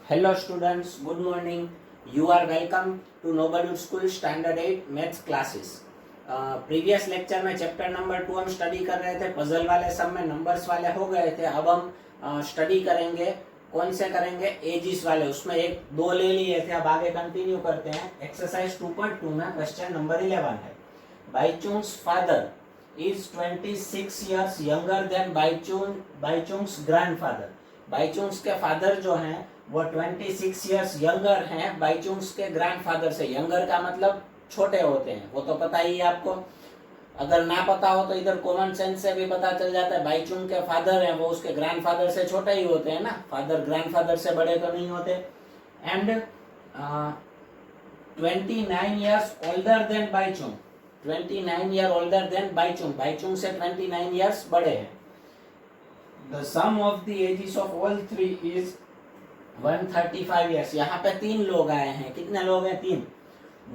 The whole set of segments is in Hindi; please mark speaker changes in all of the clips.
Speaker 1: Hello students, good morning. You are welcome to Noble School Standard 8 Maths classes. Previous lecture में चैप्टर नंबर 2 हम स्टडी कर रहे थे, पजल वाले सब में नंबर्स वाले हो गए थे। अब हम स्टडी करेंगे, कौन से करेंगे, एजिस वाले। उसमें एक दो ले लिए थे, अब आगे कंटिन्यू करते हैं। एक्सरसाइज 2.2 में क्वेश्चन नंबर 11 है, Baichung's father is 26 years younger than Baichung's grandfather. बाईचुंग्स के फादर जो हैं वो 26 years यंगर हैं बाईचुंग्स के ग्रैंडफादर से। यंगर का मतलब छोटे होते हैं, वो तो पता ही है आपको। अगर ना पता हो तो इधर कॉमन सेंस से भी पता चल जाता है। बाईचुंग के फादर हैं, वो उसके ग्रैंडफादर से छोटे ही होते हैं ना, फादर ग्रैंडफादर से बड़े तो नहीं होते। And 29 years older than Bhaichung, 29 year older than Bhaichung, Bhaichung से 29 years बड़े हैं। The sum of the ages of all three is 135 years। यहाँ पे तीन लोग आए हैं, कितने लोग हैं? तीन।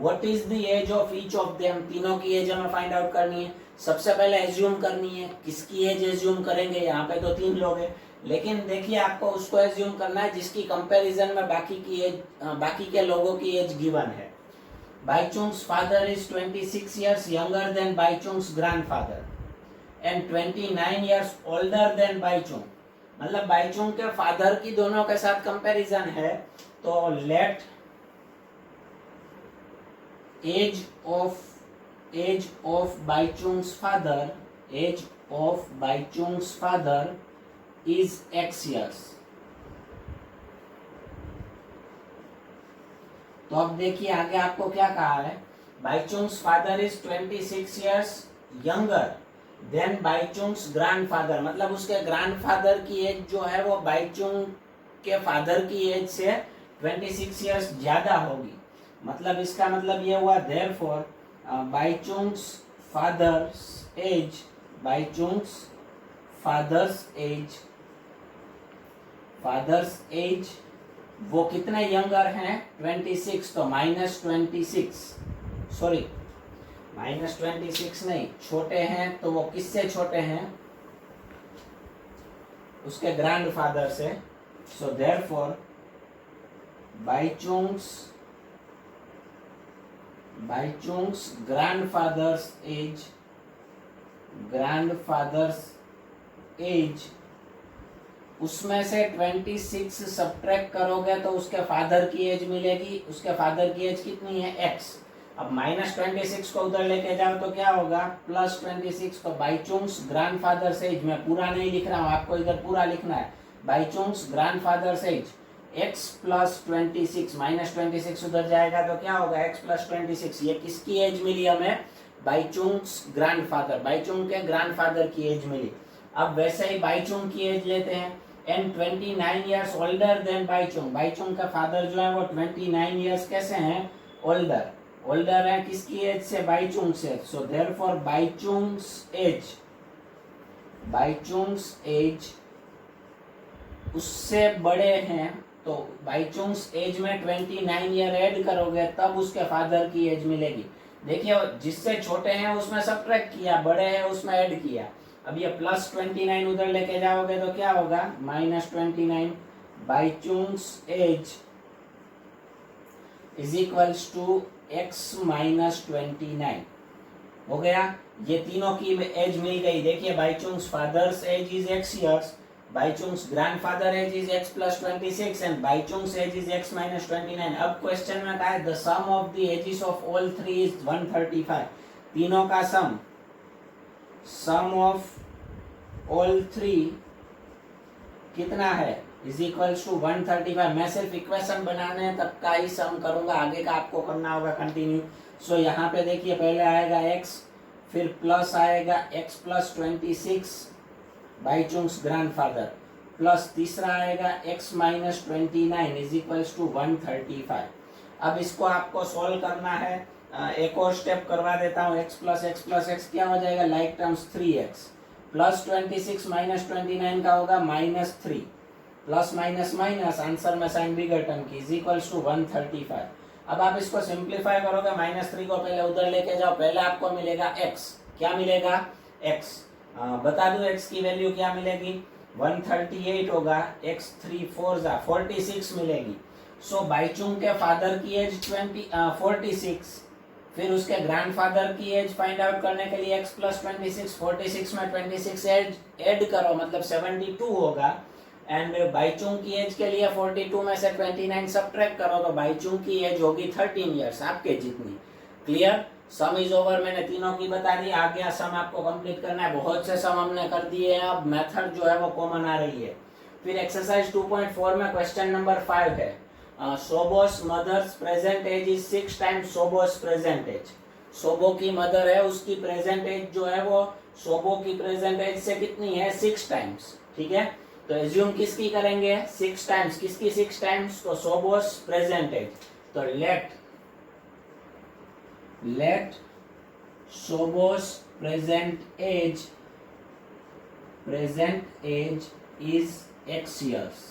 Speaker 1: What is the age of each of them? तीनों की एज हमें फाइंड आउट करनी है। सबसे पहले एज्यूम करनी है, किसकी एज एज्यूम करेंगे? यहाँ पे तो तीन लोग हैं, लेकिन देखिए आपको उसको एज्यूम करना है जिसकी कंपैरिजन में बाकी की एज, बाकी के लोगों की एज गिवन है। Baichung's father is 26 years younger than Baichung's grandfather and 29 years older than Baichung. मतलब बाईचुंग के फादर की दोनों के साथ कंपैरिजन है, तो let age of Baichung's father is x years। तो अब देखिए आगे आपको क्या कहा है, Baichung's father is 26 years younger than Baichung's grandfather. मतलब उसके ग्रैंडफादर की एज जो है वो बाईचुंग के फादर की एज से 26 years ज्यादा होगी। मतलब इसका मतलब ये हुआ देयरफॉर बाईचुंग्स फादर्स एज वो कितने यंगर हैं? 26, तो -26 नहीं, छोटे हैं, तो वो किससे छोटे हैं? उसके ग्रैंडफादर से। सो देयरफॉर बाईचुंग्स ग्रैंडफादर्स एज उसमें से 26 सब्ट्रैक्ट करोगे तो उसके फादर की एज मिलेगी। उसके फादर की एज कितनी है? x। अब -26 को उधर लेके जाओ तो क्या होगा? +26। तो बाईचुंग्स ग्रैंडफादर एज, मैं पूरा नहीं लिख रहा हूँ, आपको इधर पूरा लिखना है। बाईचुंग्स ग्रैंडफादर एज x + 26, -26 उधर जाएगा तो क्या होगा? x + 26। ये किसकी एज मिली हमें? बाईचुंग्स ग्रैंडफादर, बाईचुंग के ग्रैंडफादर की एज मिली। अब वैसे ही बाईचुंग की एज लेते हैं, and 29 years older than Bhaichung. Bhaichung का फादर जो है वो 29 years कैसे हैं? ओल्डर है किसकी एज से? बाईचुंग से। सो देयरफॉर बाईचुंग्स एज उससे बड़े हैं, तो बाईचुंग्स एज में 29 year ऐड करोगे तब उसके फादर की एज मिलेगी। देखिए जिससे छोटे हैं उसमें सब्ट्रैक्ट किया, बड़े हैं उसमें ऐड किया। अब ये +29 उधर लेके जाओगे तो क्या होगा? -29। Baichung's age is equals to x - 29 हो गया। ये तीनों की एज मिल गई। देखिए Baichung's father's age is x years, Baichung's grandfather age is x + 26 and Baichung's age is x - 29। अब क्वेश्चन में कहा है the sum of the ages of all three is 135। तीनों का सम ऑफ ऑल थ्री कितना है? Is equals to 135। मैं सिर्फ इक्वेशन बनाने तक का ही सम करूंगा, आगे का आपको करना होगा कंटिन्यू। सो यहाँ पे देखिए पहले आएगा x, फिर प्लस आएगा x + 26 बाईचुंग्स ग्रैंडफादर, प्लस तीसरा आएगा x - 29 इज इक्वल्स टू 135। अब इसको आपको सॉल्व करना है। एक और स्टेप करवा देता हूँ। x + x क्या हो जाएगा? लाइक टर्म्स 3x + 26 - 29 का होगा -3, प्लस माइनस माइनस, आंसर में साइन बिगर टर्म की, इज इक्वल्स टू 135। अब आप इसको सिंप्लीफाई करोगे, -3 को पहले उधर लेके जाओ, पहले आपको मिलेगा x। क्या मिलेगा? x। बता दूं x की वैल्यू क्या मिलेगी? 138 होगा, x 3 4 जा 46 मिलेगी। सो बाईचुंग के फादर की एज 46, फिर उसके ग्रैंडफादर की एज फाइंड आउट करने के लिए x प्लस 26, 46 में 26 ऐड करो मतलब 72 होगा। एंड बाईचुंग की एज के लिए 42 में से 29 सब्ट्रैक्ट करो तो बाईचुंग की एज होगी 13 इयर्स, आपके जितनी। क्लियर? सम इज ओवर मैंने तीनों की बता दी, आगे सम आपको कंप्लीट करना है। बहुत से सम हमने कर दिए हैं, अब मेथड जो है वो कॉमन आ रही है। फिर एक्सरसाइज 2.4 में क्वेश्चन नंबर 5 है, Sobo's mother's present age is 6 times Sobo's present age. Sobo की मदर है, उसकी प्रेजेंट एज जो है वो सोबो की प्रेजेंट एज से कितनी है? 6 टाइम्स। ठीक है, तो एज्यूम किसकी करेंगे? 6 टाइम्स। किसकी 6 टाइम्स? तो सोबोस प्रेजेंट एज। तो let Sobo's present age is x years,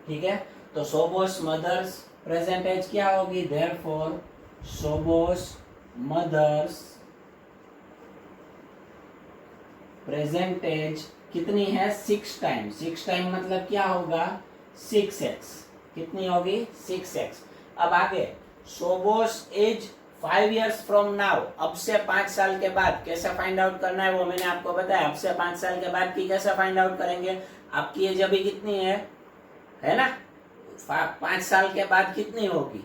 Speaker 1: ठीक है। तो Sobo's mother's present age क्या होगी? therefore Sobo's mother's present age कितनी है? 6 टाइम। 6 टाइम मतलब क्या होगा? 6x। कितनी होगी? 6x। अब आगे सोबोस एज 5 years फ्रॉम नाउ, अब से 5 साल के बाद कैसे फाइंड आउट करना है वो मैंने आपको बताया। अब से 5 साल के बाद की कैसे फाइंड आउट करेंगे? आपकी एज अभी कितनी है ना? 5 साल के बाद कितनी होगी?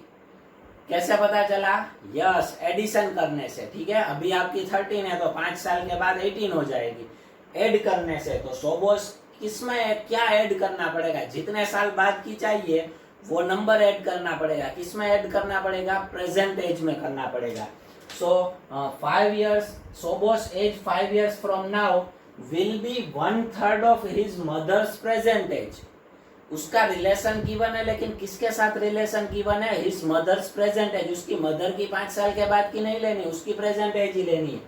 Speaker 1: कैसे पता चला? यस, एडिशन करने से। ठीक है, अभी आपकी 13 है तो 5 साल के बाद 18 हो जाएगी, ऐड करने से। तो सोबोस किसमें क्या ऐड करना पड़ेगा? जितने साल बाद की चाहिए वो नंबर ऐड करना पड़ेगा। किसमें ऐड करना पड़ेगा? प्रेजेंट एज में करना पड़ेगा। So 5 years, Sobo's age 5 years from now will be 1/3 of his mother's present age. उसका रिलेशन गिवन है, लेकिन किसके साथ रिलेशन गिवन है? His mother's present age. उसकी मदर की 5 साल के बाद की नहीं लेनी, उसकी प्रेजेंट एज ही लेनी है।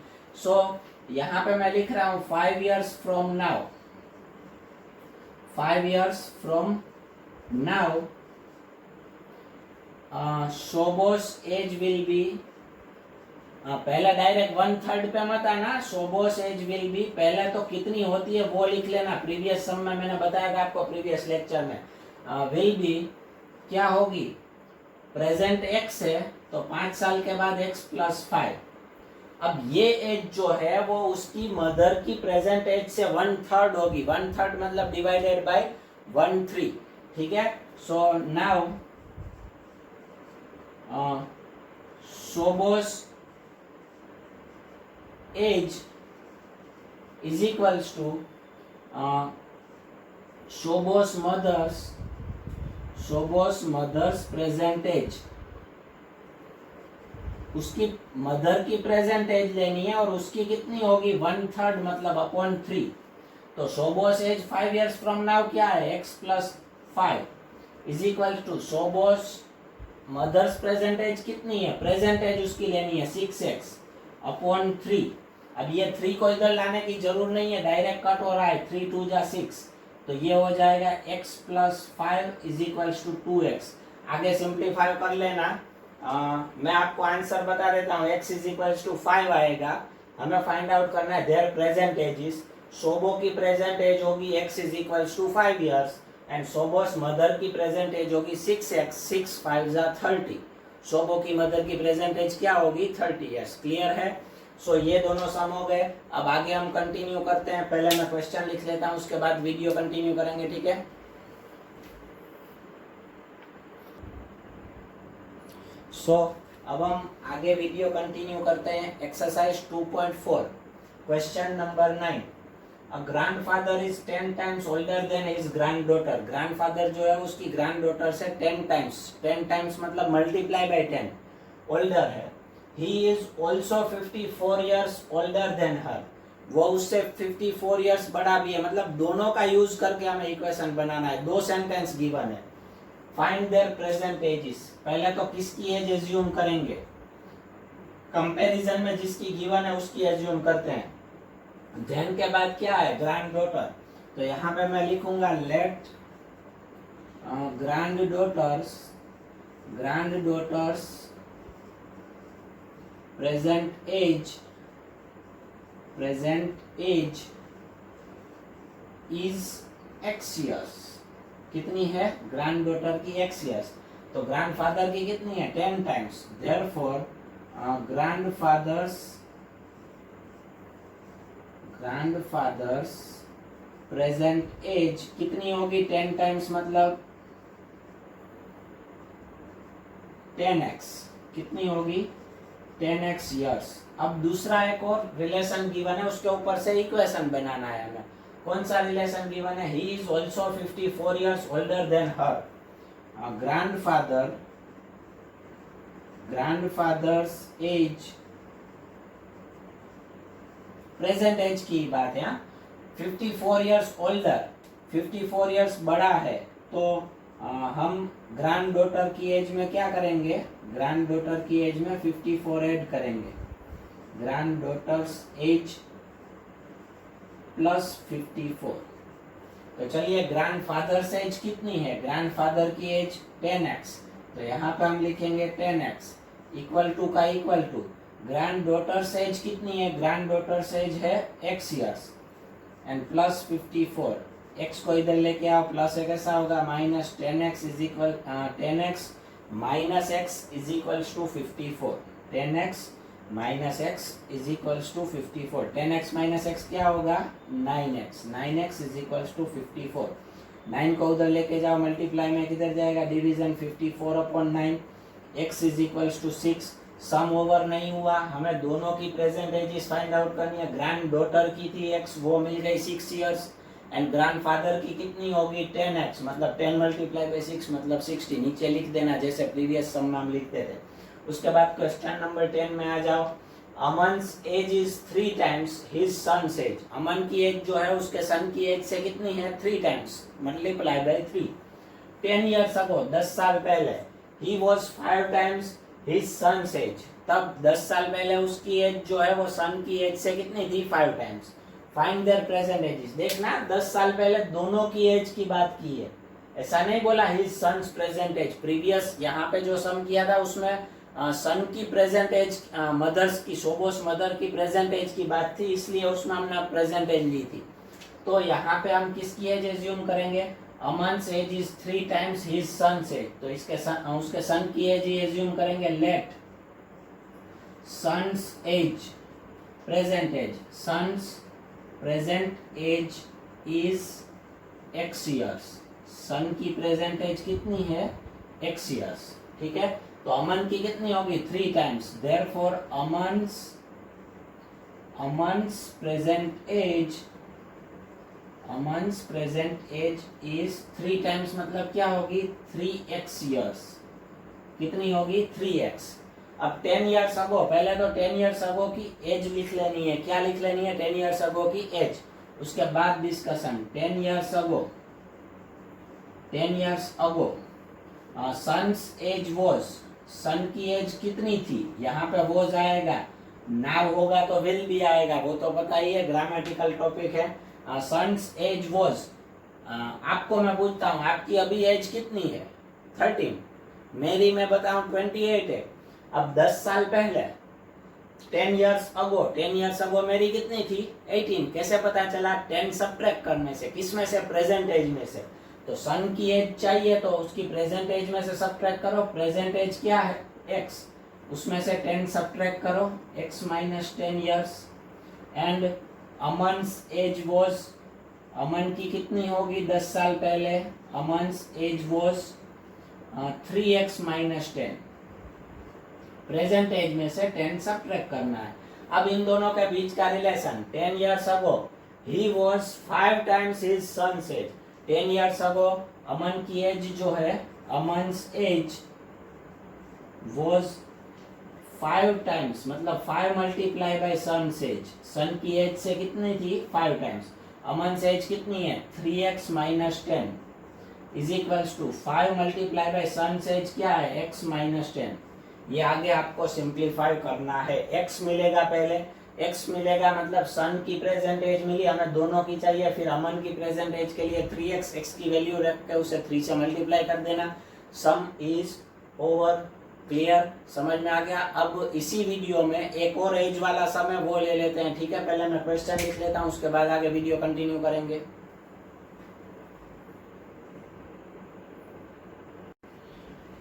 Speaker 1: सो यहाँ पे मैं लिख रहा हूं 5 years from now, 5 years from now Sobo's age will be, पहले डायरेक्ट 1/3 पे मत आना। सोबोस एज विल बी पहले तो कितनी होती है वो लिख लेना। प्रीवियस सम में मैंने बताया था आपको, प्रीवियस लेक्चर में। विल बी क्या होगी? प्रेजेंट एक्स है तो 5 साल के बाद x प्लस 5। अब ये एज जो है वो उसकी मदर की प्रेजेंट एज से 1/3 होगी। 1/3 मतलब डिवाइडेड बाय 1/3। ठीक है, so now Sobo's age is equals to Sobo's mother's present age। उसकी मदर की प्रेजेंट एज लेनी है और उसकी कितनी होगी? 1/3 मतलब अपॉन 3। तो Sobo's as 5 years from now क्या है? x plus 5 is equal to Sobo's mother's present age कितनी है? प्रेजेंट एज उसकी लेनी है 6x अपॉन 3। अब ये 3 को इधर लाने की जरूर नहीं है, डायरेक्ट कट हो रहा है। 3 2 जा 6, तो ये हो जाएगा x plus 5 is equals to 2x। आगे सिंप्लीफाई कर लेना। मैं आपको आंसर बता देता हूँ। x इज इक्वल्स टू 5 आएगा। हमें फाइंड आउट करना है देयर प्रेजेंट एज। सोबो की प्रेजेंट एज होगी x is equals to 5 years and Sobo's mother की प्रेजेंट एज होगी 6x। 6 5 जा 30। सोबो की मदर की प्रेजेंट एज क्या होगी? 30 years। क्लियर है? सो ये दोनों सम हो गए। अब आगे हम कंटिन्यू करते हैं। पहले मैं क्वेश्चन लिख लेता हूं, उसके बाद वीडियो कंटिन्यू करेंगे। ठीक है, सो अब हम आगे वीडियो कंटिन्यू करते हैं। Exercise 2.4 question number 9। A grandfather is 10 times older than his granddaughter। Grandfather जो है उसकी ग्रैंडडॉटर से 10 टाइम्स, 10 टाइम्स मतलब मल्टीप्लाई बाय 10 ओल्डर है। He is also 54 years older than her। वो उससे 54 years बड़ा भी है। मतलब दोनों का यूज करके हमें इक्वेशन बनाना है। 2 सेंटेंस गिवन है। Find there present edges. पहले तो किसकी एज एज्यूम करेंगे? कंपैरिजन में जिसकी गिवन है उसकी एज्यूम करते हैं। देन के बाद क्या है? ग्रैंडडॉटर। तो यहाँ पे मैं लिखूंगा let granddaughter's present age is X years. कितनी है ग्रैंड डॉटर की? X years. तो ग्रैंडफादर की कितनी है? 10 times. Therefore grandfather's present age कितनी होगी? 10 टाइम्स मतलब 10x। कितनी होगी? 10x years. अब दूसरा एक और रिलेशन गिवन है, उसके ऊपर से इक्वेशन बनाना है हमें। कौन सा रिलेशन गिवन है? He is also 54 years older than her. Grandfather's age, present age की बात है। 54 ईयर्स ओल्डर, 54 ईयर्स बड़ा है, तो हम ग्रैंड डॉटर की एज में क्या करेंगे? ग्रैंड डॉटर की एज में 54 ऐड करेंगे। Grand daughters as plus 54। तो चलिए ग्रैंडफादर्स एज कितनी है? ग्रैंडफादर की एज 10x, तो यहाँ पे हम लिखेंगे 10x इक्वल टू का equal to granddaughter's age कितनी है? ग्रैंड डॉटर्स एज है x years and plus 54। x को इधर लेके आओ, प्लस है कैसा होगा? Minus 10x is equal 10x minus x is equals to 54। 10x minus x is equals to 54। 10x minus x क्या होगा? 9x। 9x is equals to 54। 9 को उधर लेके जाओ, मल्टीप्लाई में किधर जाएगा? Division 54 upon 9। x is equals to 6। Sum over नहीं हुआ, हमें दोनों की प्रेजेंट एजेस फाइंड आउट करनी है। ग्रैंड डॉटर की थी x, वो मिल गई 6 ईयर्स, एंड ग्रैंडफादर की कितनी होगी? 10x मतलब 10 मल्टीप्लाई बाई 6 मतलब 60। नीचे लिख देना जैसे प्रीवियस सम में हम लिखते थे। उसके बाद क्वेश्चन नंबर 10 में आ जाओ। Aman's age is 3 times his son's age. Aman की एज जो है उसके सन की एज से कितनी है? 3 times multiply by 3। 10 years ago, 10 साल पहले, he was 5 times his son's age. तब 10 साल पहले उसकी एज जो है वो सन की एज से कितनी थी? 5 times. Find there present edges. देखना 10 साल पहले दोनों की एज की बात की है, ऐसा नहीं बोला his son's present age. Previous यहाँ पे जो सम किया था उसमें सन की प्रेजेंट एज, मदर्स की, शोबोस मदर की प्रेजेंट एज की बात थी, इसलिए उसमें हमने प्रेजेंट एज ली थी। तो यहाँ पे हम किसकी एज एज्यूम करेंगे? Aman's age is 3 times his son's age, तो उसके सन की एज ही एज्यूम करेंगे। Let son's age present age, son's present age is x years. Son की प्रेजेंट एज कितनी है? x years. ठीक है, तो अमन की कितनी होगी? 3 times. Therefore Aman's present age is 3 times मतलब क्या होगी? 3x years. कितनी होगी? 3x। अब 10 ईयर्स अगो, पहले तो 10 ईयर्स अगो की एज लिख लेनी है। क्या लिख लेनी है? 10 ईयर्स अगो की एज। उसके बाद discussion. 10 years ago son's age was, son की एज कितनी थी? यहाँ पे वॉज आएगा, नाउ होगा तो विल भी आएगा, वो तो पता ही है, ग्रामेटिकल टॉपिक है। सन्स एज वॉज, आपको मैं पूछता हूँ आपकी अभी एज कितनी है? 13। मेरी मैं बताऊं 28 है। अब 10 साल पहले 10 ईयर्स अगो मेरी कितनी थी? 18। कैसे पता चला? 10 सब्ट्रैक्ट करने से। किस में से? प्रेजेंट एज में से। तो सन की एज चाहिए तो उसकी प्रेजेंट एज में से सब्ट्रैक्ट करो। प्रेजेंट एज क्या है? x, उसमें से 10 सब्ट्रैक्ट करो, x minus 10 years. And Aman's age was, Aman की कितनी होगी 10 साल पहले? Aman's age was 3x minus 10। Present age में से 10 सब्ट्रैक्ट करना है। अब इन दोनों के बीच का रिलेशन, 10 ईयर्स अगो ही was 5 times his son's age. 10 years ago Aman की एज जो है, अमन's एज वॉज 5 टाइम्स मतलब 5 मल्टीप्लाई बाई सन्स एज। सन की एज से कितनी थी? 5 टाइम्स। अमन's एज कितनी है? 3x minus 10 is equals to 5 multiply by son's age क्या है? x minus 10। ये आगे आपको सिंप्लीफाई करना है। x मिलेगा पहले, x मिलेगा मतलब सन की प्रेजेंट एज मिली, हमें दोनों की चाहिए। फिर अमन की प्रेजेंट एज के लिए 3x, x की वैल्यू रख के उसे 3 से मल्टीप्लाई कर देना। सम इज ओवर। क्लियर? समझ में आ गया? अब इसी वीडियो में एक और एज वाला सम है वो ले लेते हैं। ठीक है, पहले मैं क्वेश्चन लिख लेता हूँ, उसके बाद आगे वीडियो कंटिन्यू करेंगे।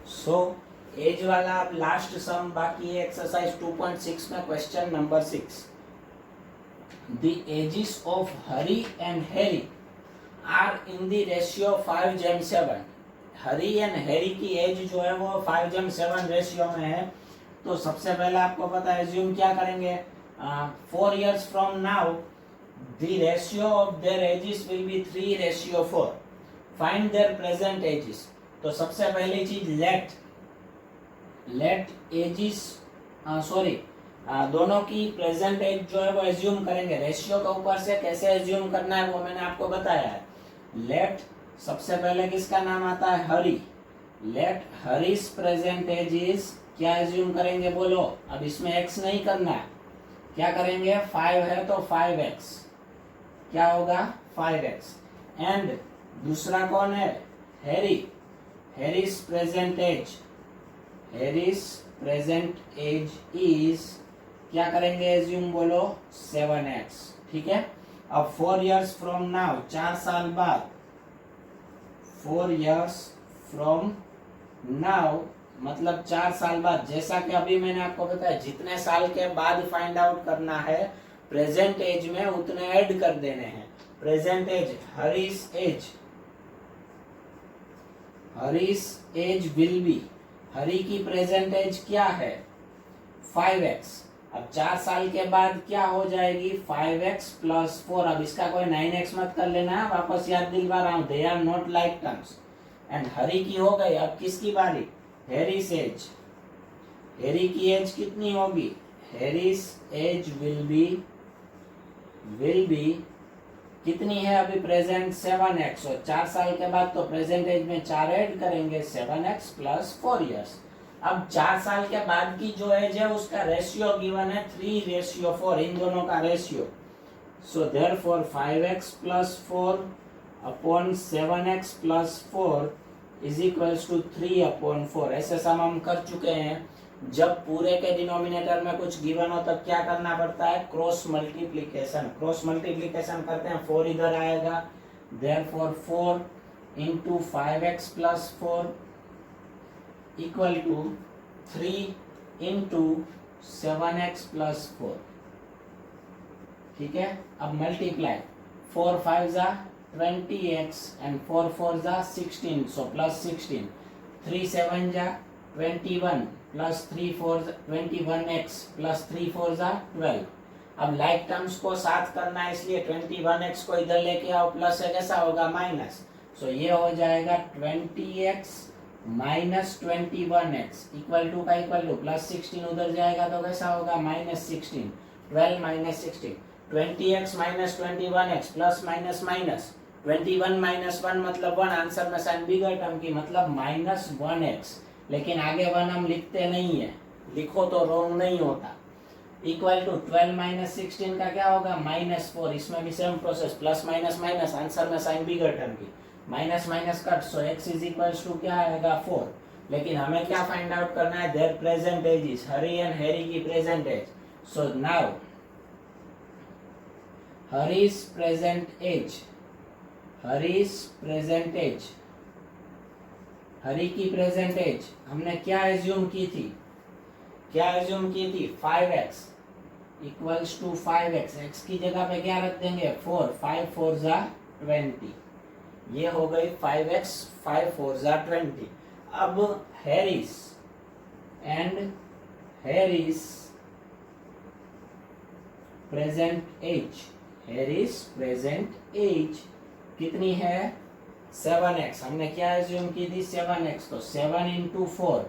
Speaker 1: सो एज वाला अब लास्ट सम बाकी है एक्सरसाइज 2.6 में question number 6. The ages of Hari and Harry are in the ratio 5:7. Hari and Harry की एज जो है वो 5:7 रेशियो में है. तो सबसे पहले आपको पता है एज्यूम क्या करेंगे, 4 years from now the ratio of their ages will be 3:4. Find their present ages. तो सबसे पहली चीज लेट एजिस दोनों की प्रेजेंट एज जो है वो एज्यूम करेंगे. रेशियो के ऊपर से कैसे एज्यूम करना है वो मैंने आपको बताया है. लेट सबसे पहले किसका नाम आता है, Hari. Let Hari's present age is क्या एज्यूम करेंगे बोलो. अब इसमें x नहीं करना है, क्या करेंगे, 5 है तो 5x क्या होगा 5x. एंड दूसरा कौन है, Harry. Harry's present age is क्या करेंगे एज्यूम बोलो 7x. ठीक है. अब 4 years फ्रॉम नाउ 4 साल बाद 4 years फ्रॉम नाउ मतलब 4 साल बाद. जैसा कि अभी मैंने आपको बताया जितने साल के बाद फाइंड आउट करना है प्रेजेंट एज में उतने ऐड कर देने हैं. Present age Hari's age will be, Hari की प्रेजेंट एज क्या है 5x. अब 4 साल के बाद क्या हो जाएगी 5x प्लस 4. अब इसका कोई 9x मत कर लेना है, वापस याद दिलवा रहा हूं, they are not like terms. And Hari की हो गई. अब किसकी बारी, हैरीज एज. हैरी की एज कितनी होगी, हैरीज एज विल बी कितनी है अभी प्रेजेंट 7x. और 4 साल के बाद तो प्रेजेंट एज में 4 ऐड करेंगे 7x प्लस 4 years. अब 4 साल के बाद की जो एज है उसका रेशियो गिवन है 3:4, इन दोनों का ratio. So therefore 5x plus 4 upon 7x plus 4 is equals to 3/4. ऐसे सम हम कर चुके हैं. जब पूरे के डिनोमिनेटर में कुछ गिवन हो तब क्या करना पड़ता है, क्रॉस मल्टीप्लिकेशन. क्रॉस मल्टीप्लिकेशन करते हैं, 4 इधर आएगा, therefore 4 into 5x plus 4 equal to 3 into 7x plus 4. ठीक है. अब मल्टीप्लाई 4 5 जा 20x एंड 4 4 जा 16, सो प्लस 16. 3 7 जा 21 प्लस 3 4 21x प्लस 3 4 जा 12. अब लाइक टर्म्स को साथ करना है इसलिए 21x को इधर लेके आओ, प्लस है कैसा होगा माइनस. सो ये हो जाएगा 20x minus 21x equal to का इक्वल टू प्लस 16 उधर जाएगा तो कैसा होगा minus 16. 12 minus 16 20x minus 21x plus minus minus 21 minus 1 मतलब 1. आंसर में साइन बिगर टर्म की मतलब माइनस 1x. लेकिन आगे 1 हम लिखते नहीं है, लिखो तो रॉन्ग नहीं होता. इक्वल टू 12 माइनस 16 का क्या होगा माइनस 4. इसमें भी same process, plus minus minus, answer में साइन बिगर टर्म की, minus minus cut. So x is equals to क्या आएगा 4. लेकिन हमें क्या फाइंड आउट करना है, their present ages, Hari and Harry की present age. So now Hari's present age, Hari की प्रेजेंट एज हमने क्या एज्यूम की थी, 5x equals to 5x. x की जगह पे क्या रख देंगे 4. 5 4 जा 20. ये हो गई 5x 5 4 जा 20. अब हैरीज प्रेजेंट एज कितनी है 7x. हमने क्या एज्यूम की थी 7x. तो 7 इंटू 4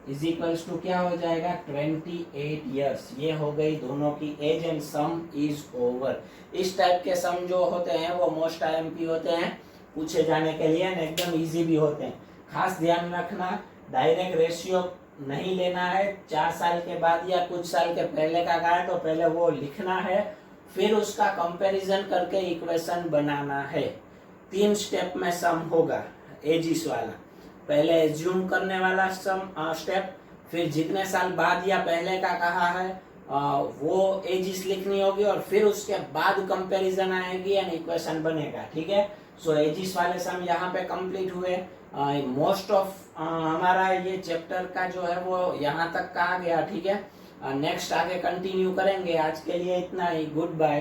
Speaker 1: इज इक्वल्स टू क्या हो जाएगा 28 years. ये हो गई दोनों की age and sum is over. इस टाइप के सम जो होते हैं वो मोस्ट आईएमपी होते हैं पूछे जाने के लिए, एकदम इजी भी होते हैं. खास ध्यान रखना डायरेक्ट रेशियो नहीं लेना है. 4 साल के बाद या कुछ साल के पहले का है तो पहले वो लिखना है, फिर उसका कंपैरिजन करके इक्वेशन बनाना है. 3 स्टेप में सम होगा एजिस वाला. पहले एज्यूम करने वाला सम स्टेप, फिर जितने साल बाद या पहले का कहा है वो एजिस लिखनी होगी, और फिर उसके बाद कंपैरिजन आएगी एंड इक्वेशन बनेगा. ठीक है. सो एजिस वाले सम यहाँ पे कंप्लीट हुए. मोस्ट ऑफ हमारा ये चैप्टर का जो है वो यहाँ तक का आ गया, ठीक है। नेक्स्ट आगे कंटिन्यू करेंगे। आज के लिए इतना ही, गुड बाय।